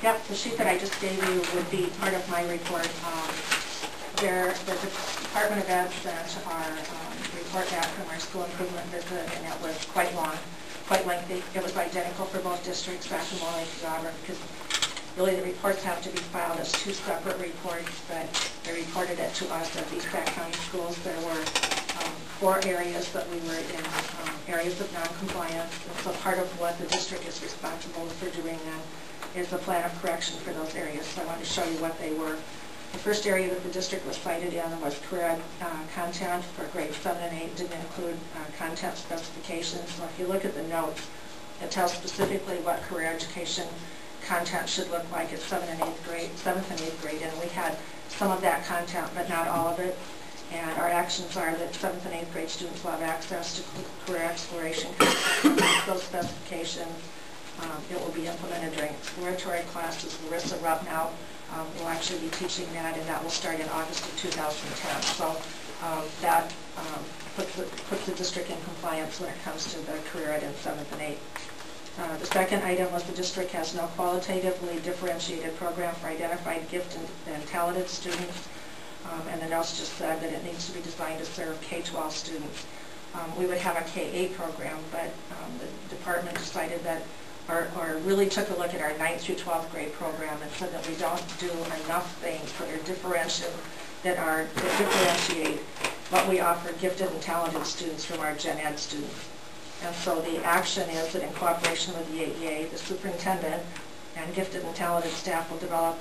Yep, the sheet that I just gave you would be part of my report. The Department of Ed sent our report back from our school improvement visit, and it was quite long, quite lengthy. It was identical for both districts, Sacramento and Auburn, because really the reports have to be filed as two separate reports, but they reported it to us as East Sac County Schools. There were 4 areas that we were in, areas of non-compliance, and so part of what the district is responsible for doing then is a plan of correction for those areas. So I wanted to show you what they were. The first area that the district was cited in was career content for grades 7 and 8. Didn't include content specifications. So if you look at the notes, it tells specifically what career education content should look like at 7th and 8th grade, and we had some of that content, but not all of it. And our actions are that 7th and 8th grade students will have access to career exploration content, those specifications. It will be implemented during exploratory classes. Larissa Ruppnow will actually be teaching that, and that will start in August of 2010. So that puts the district in compliance when it comes to the career ed in 7th and 8th. The second item was the district has no qualitatively differentiated program for identified gifted and talented students, and the notes just said that it needs to be designed to serve K-12 students. We would have a K-8 program, but the department decided that, or really took a look at our 9th through 12th grade program and said that we don't do enough things that are that differentiate what we offer gifted and talented students from our gen ed students. And so the action is that in cooperation with the AEA, the superintendent and gifted and talented staff will develop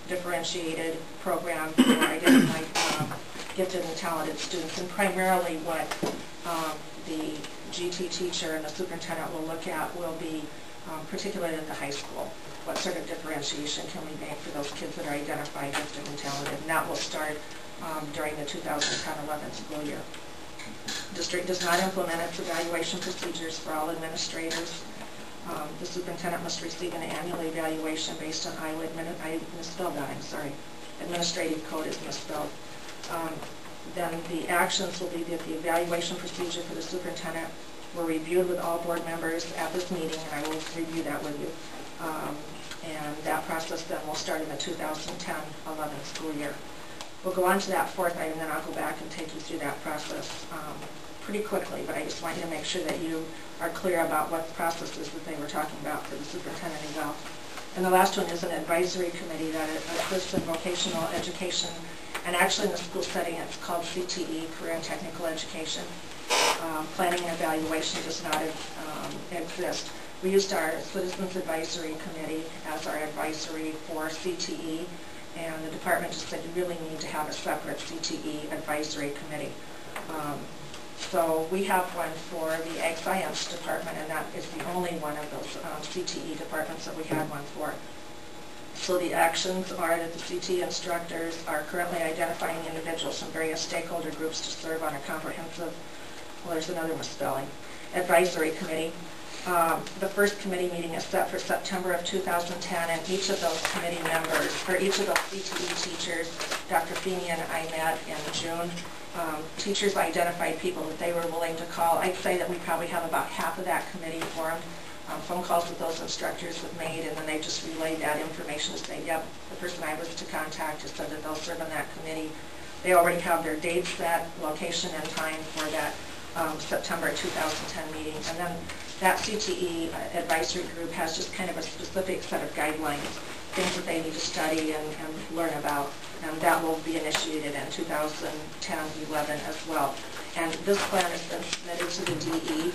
differentiated programs for identified gifted and talented students. And primarily what the GT teacher and the superintendent will look at will be, particularly in the high school, what sort of differentiation can we make for those kids that are identified gifted and talented. And that will start during the 2010-11 school year. District does not implement its evaluation procedures for all administrators. The superintendent must receive an annual evaluation based on I misspelled that, I'm sorry. Administrative code is misspelled. Then the actions will be that the evaluation procedure for the superintendent were reviewed with all board members at this meeting, and I will review that with you. And that process then will start in the 2010-11 school year. We'll go on to that fourth item, then I'll go back and take you through that process pretty quickly, but I just want you to make sure that you are clear about what the process is that they were talking about for the superintendent eval. And the last one is an advisory committee that assists in vocational education, and actually in the school setting it's called CTE, Career and Technical Education. Planning and evaluation does not exist. We used our Citizens Advisory Committee as our advisory for CTE, and the department just said you really need to have a separate CTE advisory committee. So we have one for the Ag Science department, and that is the only one of those CTE departments that we had one for. So the actions are that the CTE instructors are currently identifying individuals from various stakeholder groups to serve on a comprehensive, well, there's another misspelling, advisory committee. The first committee meeting is set for September of 2010, and each of those committee members, or each of those CTE teachers, Dr. Feeney and I met in June. Teachers identified people that they were willing to call. I'd say that we probably have about half of that committee formed. Phone calls that those instructors have made, and then they just relayed that information to say, yep, the person I was to contact has said that they'll serve on that committee. They already have their date set, location, and time for that September 2010 meeting. And then that CTE advisory group has just kind of a specific set of guidelines, things that they need to study and learn about. And that will be initiated in 2010-11 as well. And this plan has been submitted to the DE.